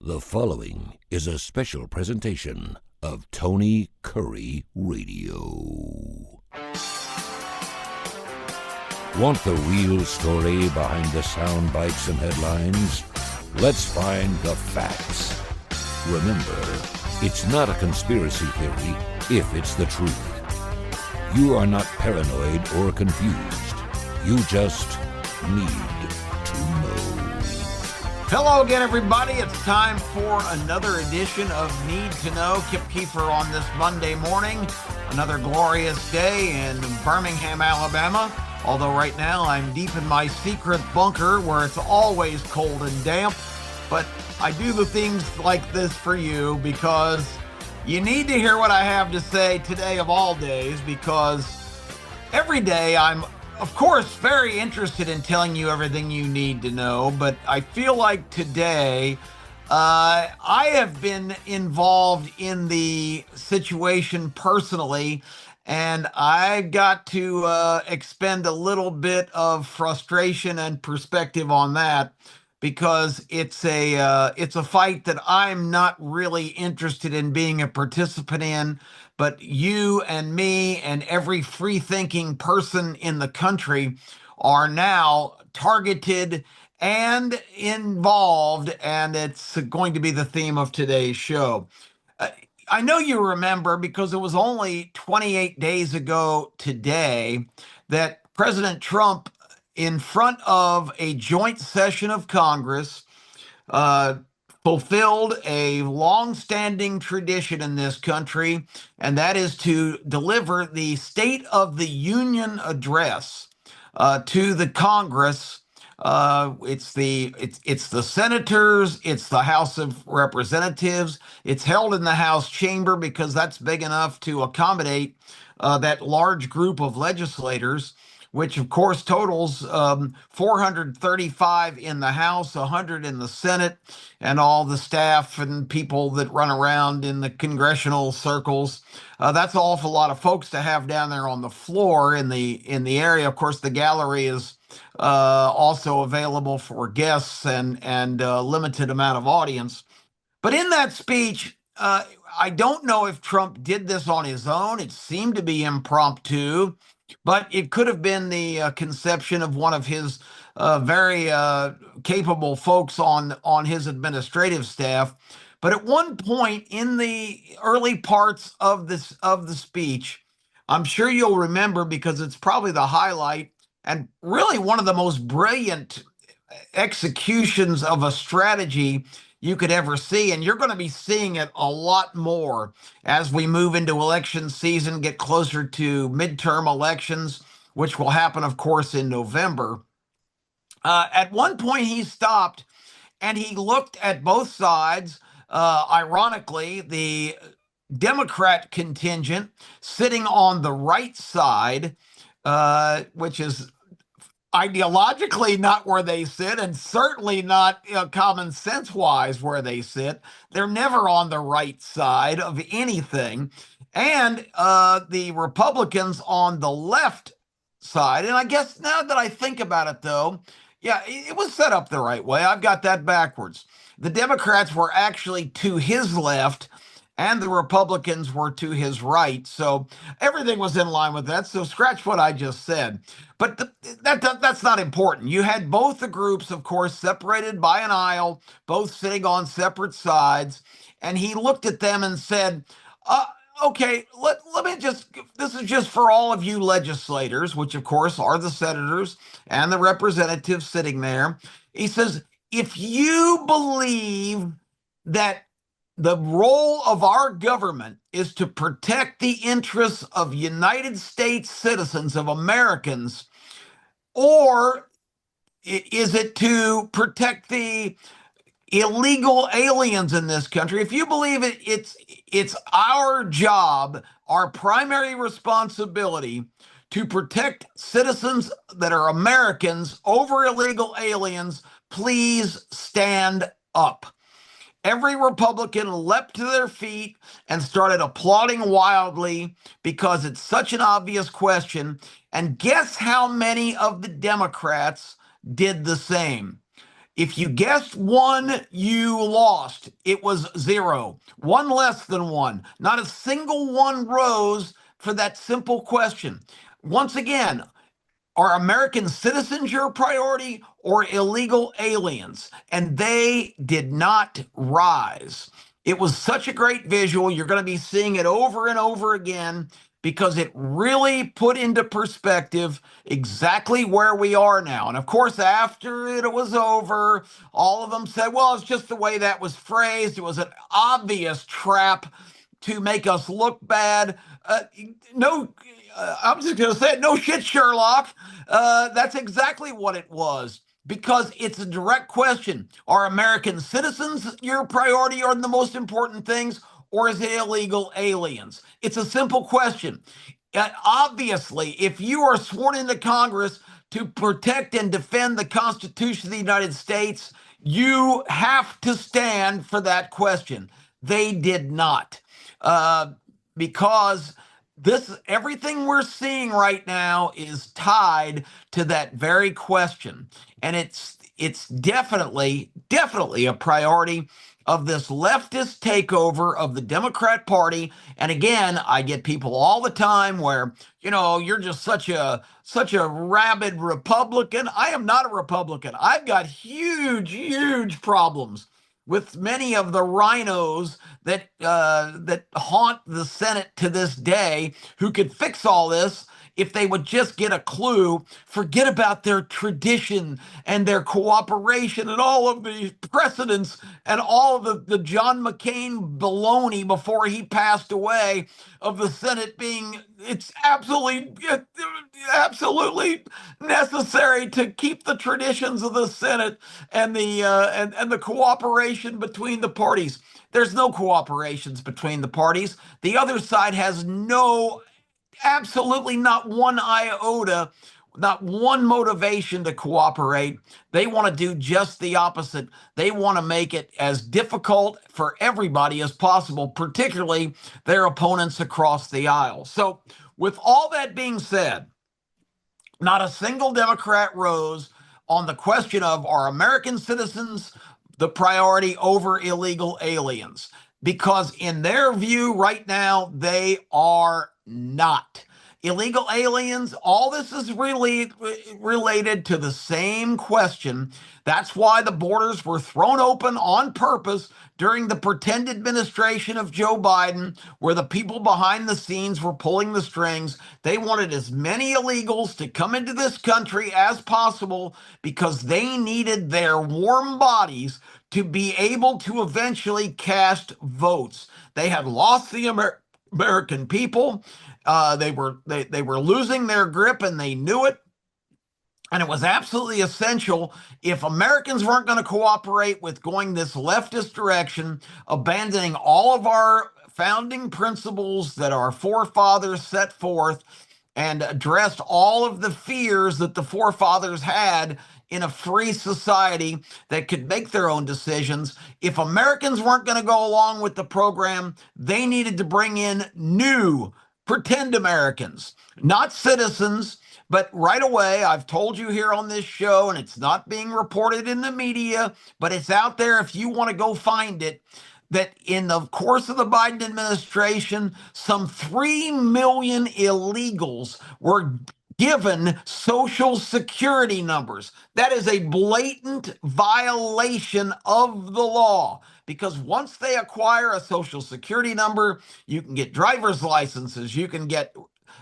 The following is a special presentation of Tony Curry Radio. Want the real story behind the sound bites and headlines? Let's find the facts. Remember, it's not a conspiracy theory if it's the truth. You are not paranoid or confused. You just need to know. Hello again, everybody. It's time for another edition of Need to Know. Kip Keefer on this Monday morning. Another glorious day in Birmingham, Alabama. Although right now I'm deep in my secret bunker where it's always cold and damp. But I do the things like this for you because you need to hear what I have to say today of all days, because every day I'm, of course, very interested in telling you everything you need to know, but I feel like today I have been involved in the situation personally, and I got to expend a little bit of frustration and perspective on that, because it's a fight that I'm not really interested in being a participant in. But you and me and every free-thinking person in the country are now targeted and involved, and it's going to be the theme of today's show. I know you remember, because it was only 28 days ago today that President Trump, in front of a joint session of Congress, fulfilled a long-standing tradition in this country, and that is to deliver the State of the Union address to the Congress. It's the senators, it's the House of Representatives. It's held in the House chamber because that's big enough to accommodate that large group of legislators, which of course totals 435 in the House, 100 in the Senate, and all the staff and people that run around in the congressional circles. That's an awful lot of folks to have down there on the floor in the area. Of course, the gallery is also available for guests and limited amount of audience. But in that speech, I don't know if Trump did this on his own. It seemed to be impromptu, but it could have been the conception of one of his very capable folks on his administrative staff. But at one point in the early parts of the speech, I'm sure you'll remember, because it's probably the highlight and really one of the most brilliant executions of a strategy you could ever see. And you're going to be seeing it a lot more as we move into election season, get closer to midterm elections, which will happen, of course, in November. At one point, he stopped and he looked at both sides. Ironically, the Democrat contingent sitting on the right side, which is ideologically not where they sit, and certainly not common sense wise where they sit. They're never on the right side of anything. And the Republicans on the left side. And I guess now that I think about it, though, yeah, it was set up the right way. I've got that backwards. The Democrats were actually to his left, and the Republicans were to his right. So everything was in line with that. So scratch what I just said. But that's not important. You had both the groups, of course, separated by an aisle, both sitting on separate sides. And he looked at them and said, okay, let me just, this is just for all of you legislators, which of course are the senators and the representatives sitting there. He says, if you believe that the role of our government is to protect the interests of United States citizens, of Americans, or is it to protect the illegal aliens in this country? If you believe it's our job, our primary responsibility to protect citizens that are Americans over illegal aliens, please stand up. Every Republican leapt to their feet and started applauding wildly, because it's such an obvious question. And guess how many of the Democrats did the same? If you guessed one, you lost. It was zero. One less than one. Not a single one rose for that simple question. Once again, are American citizens your priority or illegal aliens? And they did not rise. It was such a great visual. You're going to be seeing it over and over again because it really put into perspective exactly where we are now. And of course, after it was over, all of them said, well, it's just the way that was phrased. It was an obvious trap to make us look bad. No, I'm just going to say it. No shit, Sherlock. That's exactly what it was because it's a direct question. Are American citizens your priority or the most important things, or is it illegal aliens? It's a simple question. Obviously, if you are sworn into Congress to protect and defend the Constitution of the United States, you have to stand for that question. They did not. Because this everything we're seeing right now is tied to that very question, and it's definitely a priority of this leftist takeover of the Democrat Party. And again, I get people all the time where, you're just such a rabid Republican. I am not a Republican. I've got huge problems with many of the rhinos that haunt the Senate to this day, who could fix all this if they would just get a clue. Forget about their tradition and their cooperation and all of the precedents and all of the John McCain baloney before he passed away of the Senate being it's absolutely necessary to keep the traditions of the Senate and the cooperation between the parties. There's no cooperations between the parties. The other side has absolutely not one iota, not one motivation to cooperate. They want to do just the opposite. They want to make it as difficult for everybody as possible, particularly their opponents across the aisle. So, with all that being said, not a single Democrat rose on the question of are American citizens the priority over illegal aliens? Because in their view right now, they are not. Illegal aliens, all this is really related to the same question. That's why the borders were thrown open on purpose during the pretend administration of Joe Biden, where the people behind the scenes were pulling the strings. They wanted as many illegals to come into this country as possible because they needed their warm bodies to be able to eventually cast votes. They had lost the American people. They were losing their grip, and they knew it. And it was absolutely essential if Americans weren't going to cooperate with going this leftist direction, abandoning all of our founding principles that our forefathers set forth and addressed all of the fears that the forefathers had in a free society that could make their own decisions. If Americans weren't going to go along with the program, they needed to bring in new pretend Americans, not citizens. But right away, I've told you here on this show, and it's not being reported in the media, but it's out there if you want to go find it, that in the course of the Biden administration, some 3 million illegals were given social security numbers. That is a blatant violation of the law, because once they acquire a social security number, you can get driver's licenses, you can get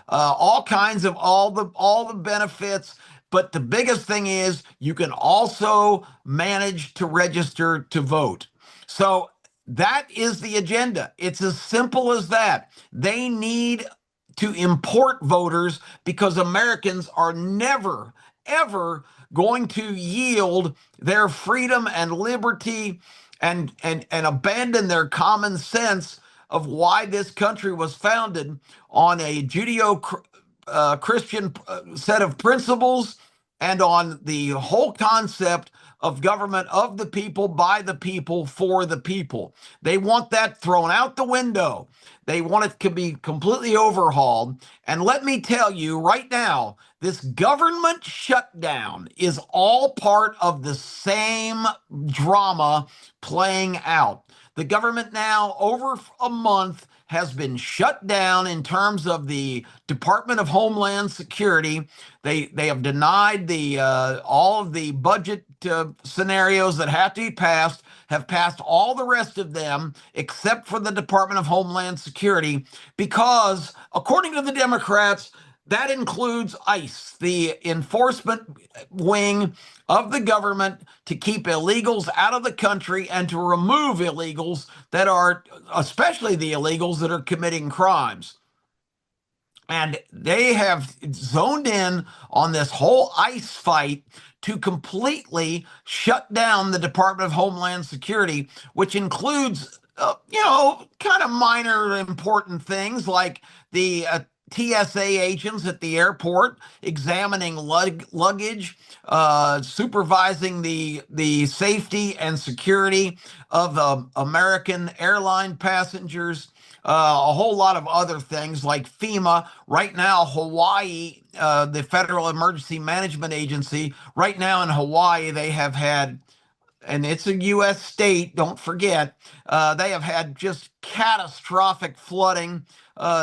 all kinds of all the benefits. But the biggest thing is you can also manage to register to vote. So that is the agenda. It's as simple as that. They need to import voters because Americans are never, ever going to yield their freedom and liberty and abandon their common sense of why this country was founded on a Judeo-Christian set of principles and on the whole concept of government of the people, by the people, for the people. They want that thrown out the window. They want it to be completely overhauled. And let me tell you right now, This government shutdown is all part of the same drama playing out. The government now, over a month, has been shut down in terms of the Department of Homeland Security. They have denied the all of the budget scenarios that have to be passed, have passed all the rest of them except for the Department of Homeland Security, because according to the Democrats, that includes ICE, the enforcement wing of the government to keep illegals out of the country and to remove illegals that are, especially the illegals that are committing crimes. And they have zoned in on this whole ICE fight to completely shut down the Department of Homeland Security, which includes, kind of minor important things like the TSA agents at the airport examining luggage, supervising the safety and security of American airline passengers, a whole lot of other things like FEMA. Right now, Hawaii, the Federal Emergency Management Agency, right now in Hawaii, they have had, and it's a U.S. state, don't forget, they have had just catastrophic flooding,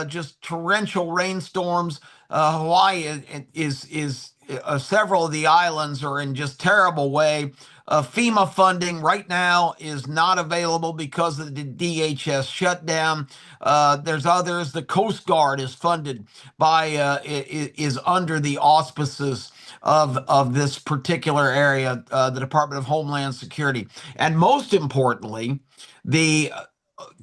just torrential rainstorms. Hawaii is several of the islands are in just terrible way. FEMA funding right now is not available because of the DHS shutdown. There's others. The Coast Guard is funded by is under the auspices of this particular area, the Department of Homeland Security, and most importantly, the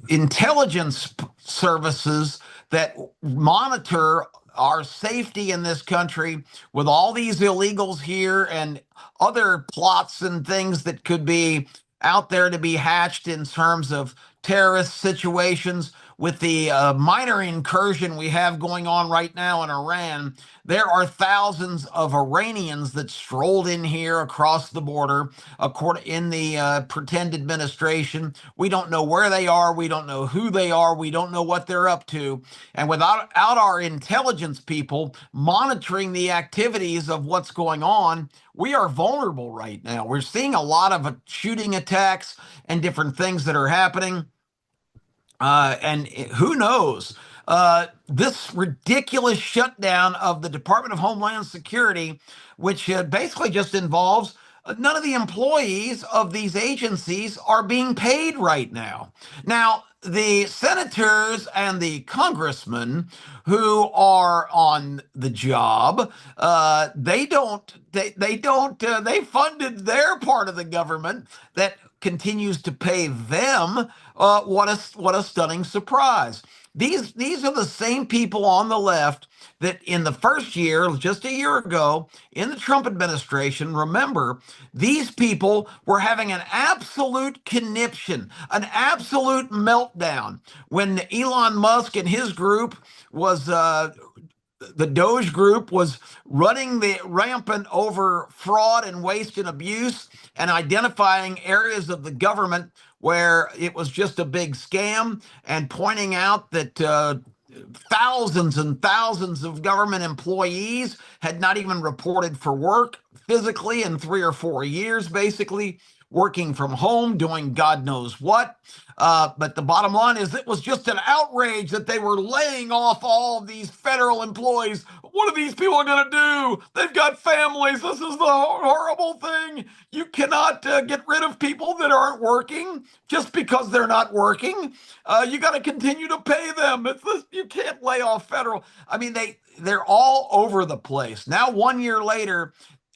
intelligence services that monitor our safety in this country with all these illegals here and other plots and things that could be out there to be hatched in terms of terrorist situations. With the minor incursion we have going on right now in Iran, there are thousands of Iranians that strolled in here across the border in the pretend administration. We don't know where they are. We don't know who they are. We don't know what they're up to. And without our intelligence people monitoring the activities of what's going on, we are vulnerable right now. We're seeing a lot of shooting attacks and different things that are happening. And who knows? This ridiculous shutdown of the Department of Homeland Security, which basically just involves none of the employees of these agencies are being paid right now. Now, the senators and the congressmen who are on the job, they funded their part of the government that continues to pay them. What a stunning surprise. These are the same people on the left that in the first year, just a year ago, in the Trump administration, remember, these people were having an absolute conniption, an absolute meltdown when Elon Musk and his group was the Doge group was running the rampant over fraud and waste and abuse and identifying areas of the government where it was just a big scam and pointing out that thousands and thousands of government employees had not even reported for work physically in 3 or 4 years, basically working from home, doing God knows what. But the bottom line is it was just an outrage that they were laying off all of these federal employees. What are these people going to do? They've got families. This is the horrible thing. You cannot get rid of people that aren't working just because they're not working. You got to continue to pay them. You can't lay off federal. I mean, they're all over the place. Now, 1 year later,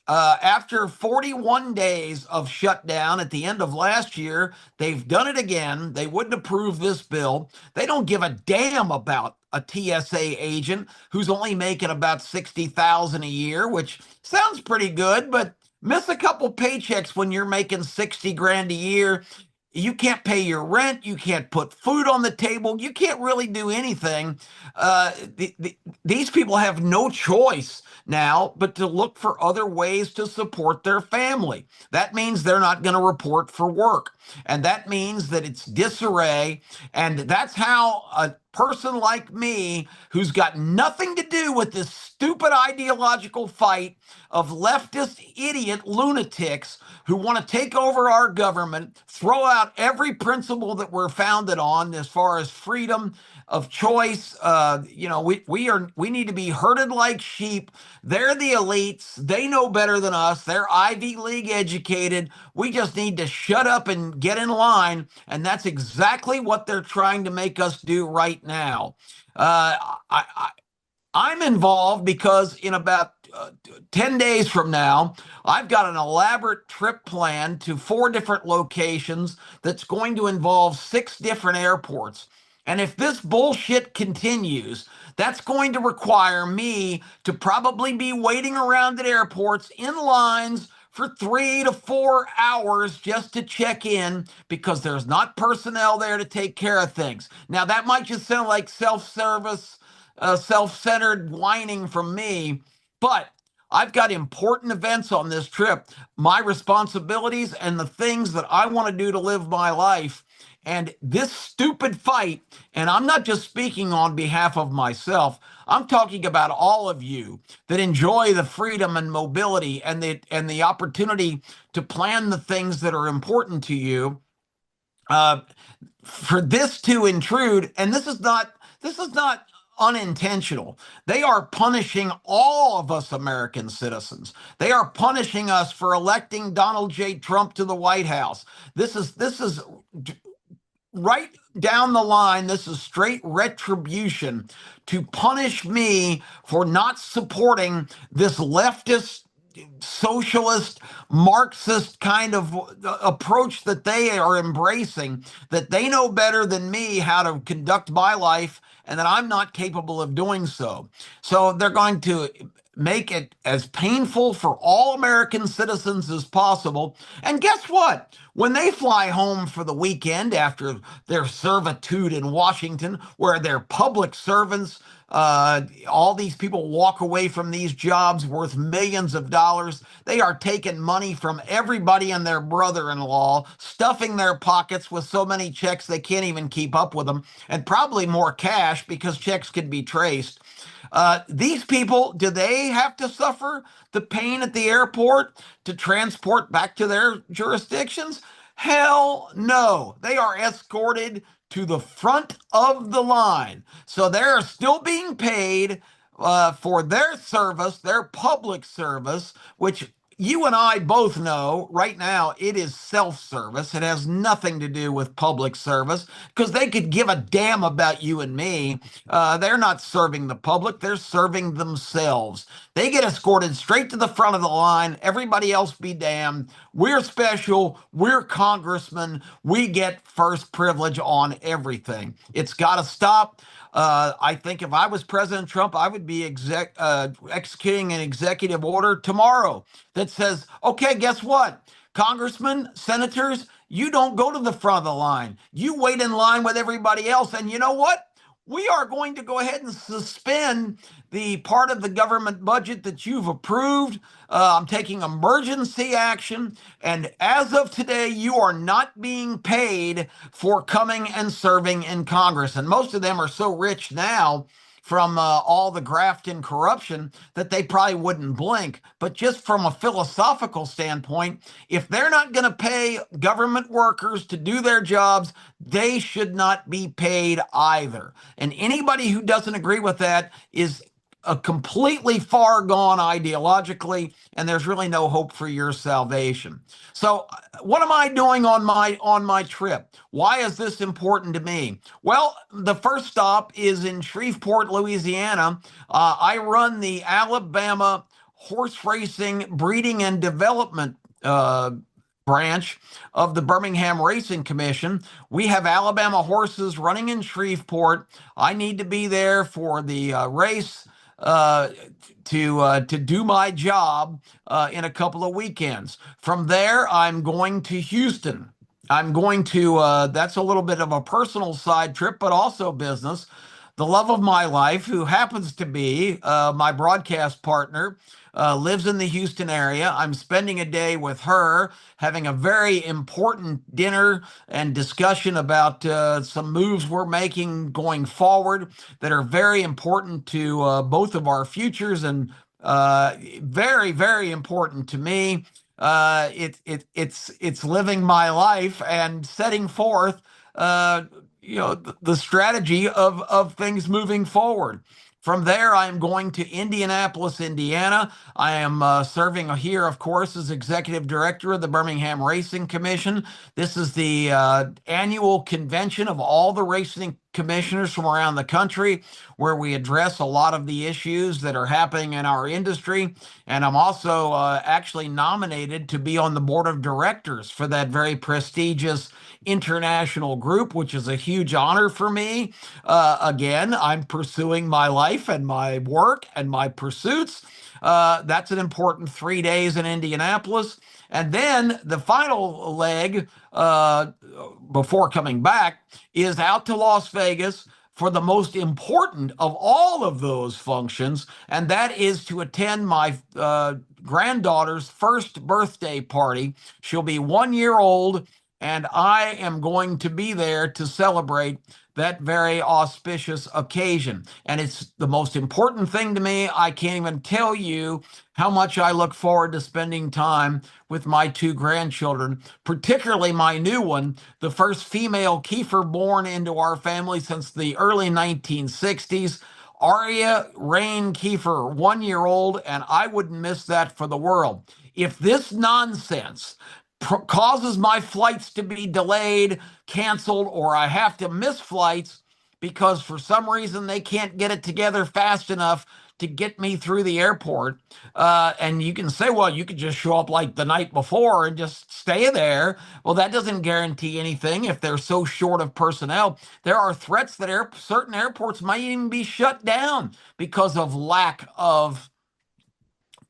after 41 days of shutdown at the end of last year, they've done it again. They wouldn't approve this bill. They don't give a damn about a TSA agent who's only making about $60,000 a year, which sounds pretty good, but miss a couple paychecks when you're making 60 grand a year. You can't pay your rent. You can't put food on the table. You can't really do anything. These people have no choice now but to look for other ways to support their family. That means they're not going to report for work. And that means that it's disarray. And that's how person like me who's got nothing to do with this stupid ideological fight of leftist idiot lunatics who want to take over our government, throw out every principle that we're founded on as far as freedom of choice. We need to be herded like sheep. They're the elites. They know better than us. They're Ivy League educated. We just need to shut up and get in line. And that's exactly what they're trying to make us do right now. Uh, I, I'm involved because in about 10 days from now, I've got an elaborate trip planned to 4 different locations that's going to involve 6 different airports. And if this bullshit continues, that's going to require me to probably be waiting around at airports in lines for 3 to 4 hours just to check in because there's not personnel there to take care of things. Now, that might just sound like self-service, self-centered whining from me, but I've got important events on this trip, my responsibilities and the things that I want to do to live my life. And this stupid fight, and I'm not just speaking on behalf of myself, I'm talking about all of you that enjoy the freedom and mobility and the opportunity to plan the things that are important to you. For this to intrude, and this is not unintentional. They are punishing all of us American citizens. They are punishing us for electing Donald J. Trump to the White House. This is right down the line. This is straight retribution to punish me for not supporting this leftist, socialist, Marxist kind of approach that they are embracing, that they know better than me how to conduct my life and that I'm not capable of doing so. So they're going to make it as painful for all American citizens as possible. And guess what? When they fly home for the weekend after their servitude in Washington, where they're public servants, all these people walk away from these jobs worth millions of dollars. They are taking money from everybody and their brother-in-law, stuffing their pockets with so many checks they can't even keep up with them, and probably more cash because checks can be traced. These people, do they have to suffer the pain at the airport to transport back to their jurisdictions? Hell no. They are escorted to the front of the line. So they're still being paid for their service, their public service, which you and I both know right now it is self-service. It has nothing to do with public service because they could give a damn about you and me. They're not serving the public, they're serving themselves. They get escorted straight to the front of the line. Everybody else be damned. We're special. We're congressmen. We get first privilege on everything. It's got to stop. I think if I was President Trump, I would be executing an executive order tomorrow that says, okay, guess what? Congressmen, senators, you don't go to the front of the line. You wait in line with everybody else. And you know what? We are going to go ahead and suspend the part of the government budget that you've approved. I'm taking emergency action. And as of today, you are not being paid for coming and serving in Congress. And most of them are so rich now from all the graft and corruption that they probably wouldn't blink. But just from a philosophical standpoint, if they're not going to pay government workers to do their jobs, they should not be paid either. And anybody who doesn't agree with that is a completely far gone ideologically, and there's really no hope for your salvation. So what am I doing on my trip? Why is this important to me? Well, the first stop is in Shreveport, Louisiana. I run the Alabama Horse Racing Breeding and Development branch of the Birmingham Racing Commission. We have Alabama horses running in Shreveport. I need to be there for the race to do my job in a couple of weekends. From there, I'm going to Houston. I'm going to, that's a little bit of a personal side trip, but also business. The love of my life, who happens to be my broadcast partner, lives in the Houston area. I'm spending a day with her, having a very important dinner and discussion about some moves we're making going forward that are very important to both of our futures and very, very important to me. It's living my life and setting forth, uh, the strategy of things moving forward. From there, I am going to Indianapolis, Indiana. I am serving here, of course, as executive director of the Birmingham Racing Commission. This is the annual convention of all the racing commissioners from around the country, where we address a lot of the issues that are happening in our industry. And I'm also actually nominated to be on the board of directors for that very prestigious international group, which is a huge honor for me. Again, I'm pursuing my life and my work and my pursuits. That's an important 3 days in Indianapolis. And then the final leg before coming back is out to Las Vegas for the most important of all of those functions, and that is to attend my granddaughter's first birthday party. She'll be 1 year old, and I am going to be there to celebrate that very auspicious occasion. And it's the most important thing to me. I can't even tell you how much I look forward to spending time with my two grandchildren, particularly my new one, the first female Kiefer born into our family since the early 1960s. Aria Rain Kiefer, 1 year old, and I wouldn't miss that for the world. If this nonsense causes my flights to be delayed, canceled, or I have to miss flights because for some reason they can't get it together fast enough to get me through the airport. And you can say, well, you could just show up like the night before and just stay there. Well, that doesn't guarantee anything if they're so short of personnel. There are threats that certain airports might even be shut down because of lack of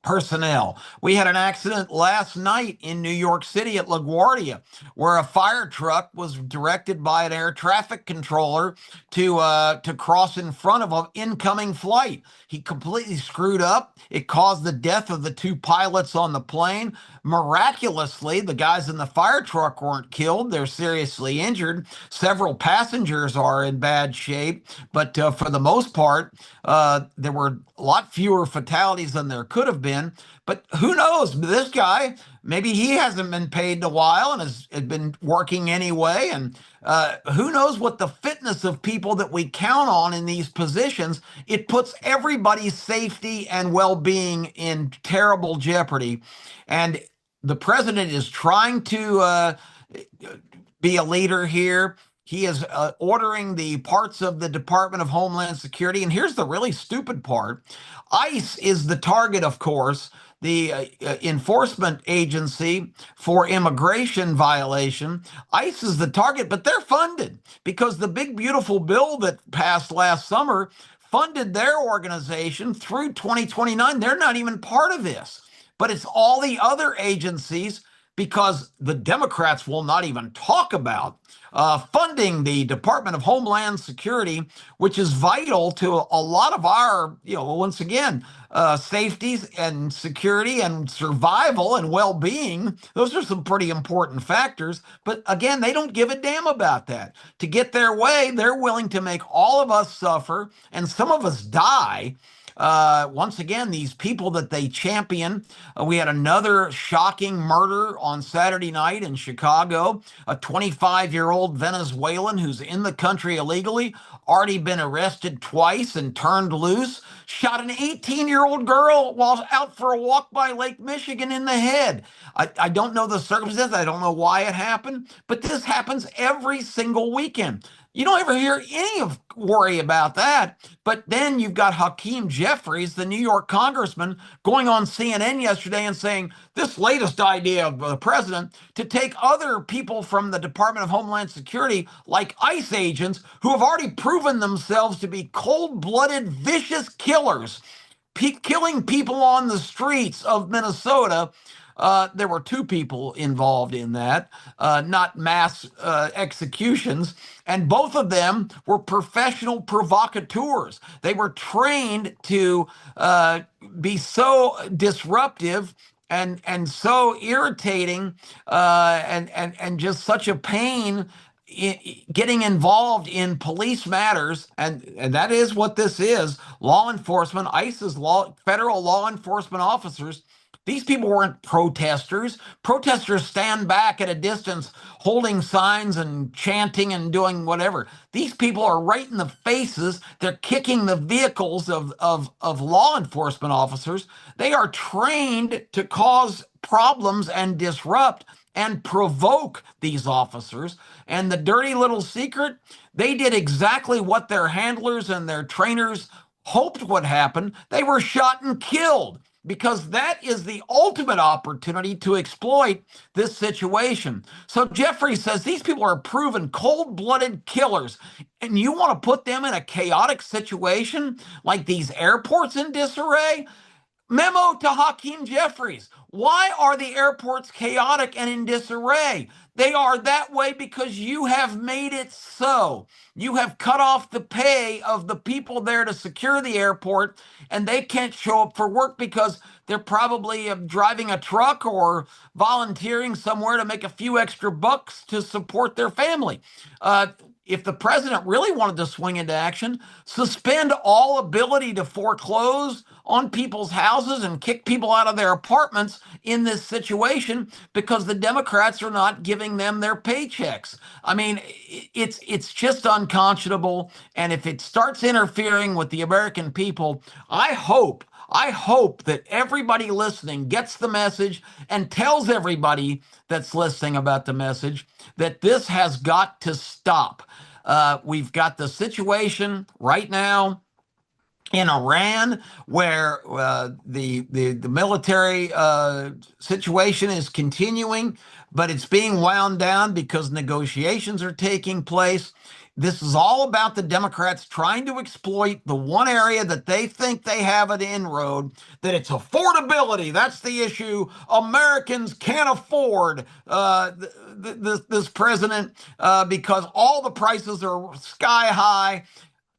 personnel. We had an accident last night in New York City at LaGuardia where a fire truck was directed by an air traffic controller to cross in front of an incoming flight. He completely screwed up. It caused the death of the two pilots on the plane. Miraculously, the guys in the fire truck weren't killed. They're seriously injured. Several passengers are in bad shape, but for the most part, there were a lot fewer fatalities than there could have been. But who knows? This guy, maybe he hasn't been paid in a while and has been working anyway. And who knows what the fitness of people that we count on in these positions. It puts everybody's safety and well-being in terrible jeopardy. And the president is trying to be a leader here. He is ordering the parts of the Department of Homeland Security. And here's the really stupid part. ICE is the target, of course, the enforcement agency for immigration violation. ICE is the target, but they're funded because the big, beautiful bill that passed last summer funded their organization through 2029. They're not even part of this, but it's all the other agencies because the Democrats will not even talk about funding the Department of Homeland Security, which is vital to a lot of our, once again, safety and security and survival and well-being. Those are some pretty important factors. But again, they don't give a damn about that. To get their way, they're willing to make all of us suffer and some of us die. Once again, these people that they champion. We had another shocking murder on Saturday night in Chicago. A 25-year-old Venezuelan who's in the country illegally, already been arrested twice and turned loose, shot an 18-year-old girl while out for a walk by Lake Michigan in the head. I don't know the circumstances. I don't know why it happened, but this happens every single weekend. You don't ever hear any of worry about that. But then you've got Hakeem Jeffries, the New York congressman, going on CNN yesterday and saying this latest idea of the president to take other people from the Department of Homeland Security, like ICE agents, who have already proven themselves to be cold-blooded, vicious killers, killing people on the streets of Minnesota, There were two people involved in that, not mass executions. And both of them were professional provocateurs. They were trained to be so disruptive and so irritating and just such a pain getting involved in police matters, and that is what this is. Law enforcement, ICE's federal law enforcement officers. These people weren't protesters. Protesters stand back at a distance holding signs and chanting and doing whatever. These people are right in the faces. They're kicking the vehicles of law enforcement officers. They are trained to cause problems and disrupt and provoke these officers. And the dirty little secret, they did exactly what their handlers and their trainers hoped would happen. They were shot and killed, because that is the ultimate opportunity to exploit this situation. So Jeffrey says these people are proven cold-blooded killers, and you want to put them in a chaotic situation like these airports in disarray? Memo to Hakeem Jeffries. Why are the airports chaotic and in disarray? They are that way because you have made it so. You have cut off the pay of the people there to secure the airport, and they can't show up for work because they're probably driving a truck or volunteering somewhere to make a few extra bucks to support their family. If the president really wanted to swing into action, suspend all ability to foreclose on people's houses and kick people out of their apartments in this situation because the Democrats are not giving them their paychecks. I mean, it's just unconscionable. And if it starts interfering with the American people, I hope that everybody listening gets the message and tells everybody that's listening about the message that this has got to stop. We've got the situation right now in Iran, where the military situation is continuing, but it's being wound down because negotiations are taking place. This is all about the Democrats trying to exploit the one area that they think they have an inroad, that it's affordability. That's the issue. Americans can't afford this president because all the prices are sky high.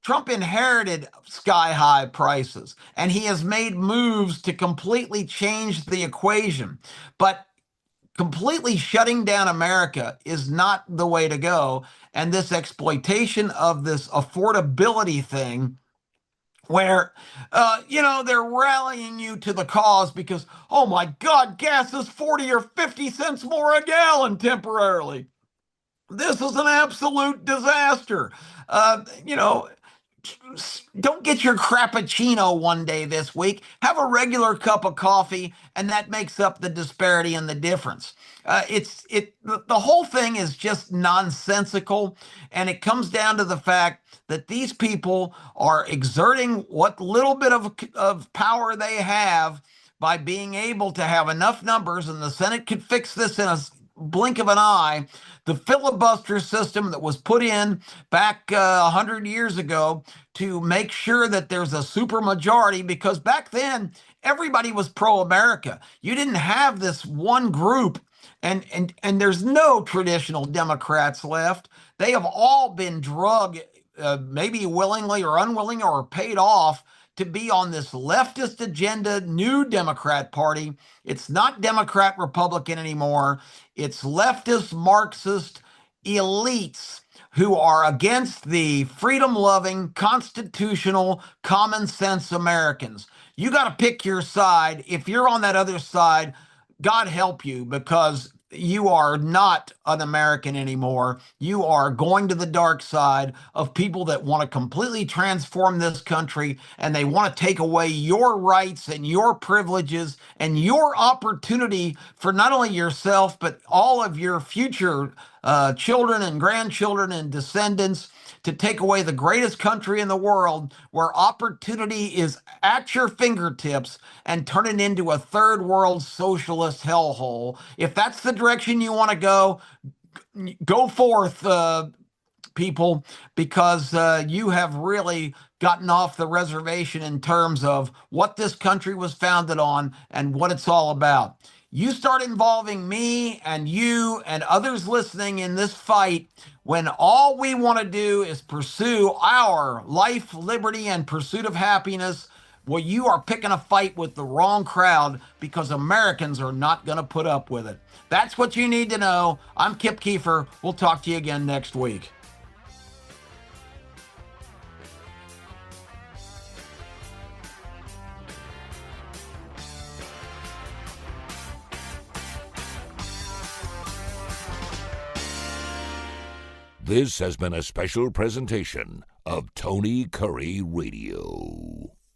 Trump inherited sky high prices, and he has made moves to completely change the equation. But completely shutting down America is not the way to go. And this exploitation of this affordability thing, where, they're rallying you to the cause because, oh my God, gas is 40 or 50 cents more a gallon temporarily. This is an absolute disaster. You know, don't get your crappuccino one day this week. Have a regular cup of coffee, and that makes up the disparity and the difference. The whole thing is just nonsensical, and it comes down to the fact that these people are exerting what little bit of power they have by being able to have enough numbers, and the Senate could fix this in a blink of an eye. The filibuster system that was put in back 100 years ago to make sure that there's a supermajority, because back then everybody was pro-America. You didn't have this one group, and there's no traditional Democrats left. They have all been drugged, maybe willingly or unwillingly, or paid off to be on this leftist agenda, new Democrat Party. It's not Democrat Republican anymore. It's leftist Marxist elites who are against the freedom-loving, constitutional, common sense Americans. You got to pick your side. If you're on that other side, God help you, because you are not an American anymore. You are going to the dark side of people that want to completely transform this country, and they want to take away your rights and your privileges and your opportunity for not only yourself, but all of your future children and grandchildren and descendants, to take away the greatest country in the world, where opportunity is at your fingertips, and turn it into a third world socialist hellhole. If that's the direction you want to go forth, people, because you have really gotten off the reservation in terms of what this country was founded on and what it's all about. You start involving me and you and others listening in this fight when all we want to do is pursue our life, liberty, and pursuit of happiness. Well, you are picking a fight with the wrong crowd because Americans are not going to put up with it. That's what you need to know. I'm Kip Kiefer. We'll talk to you again next week. This has been a special presentation of Tony Curry Radio.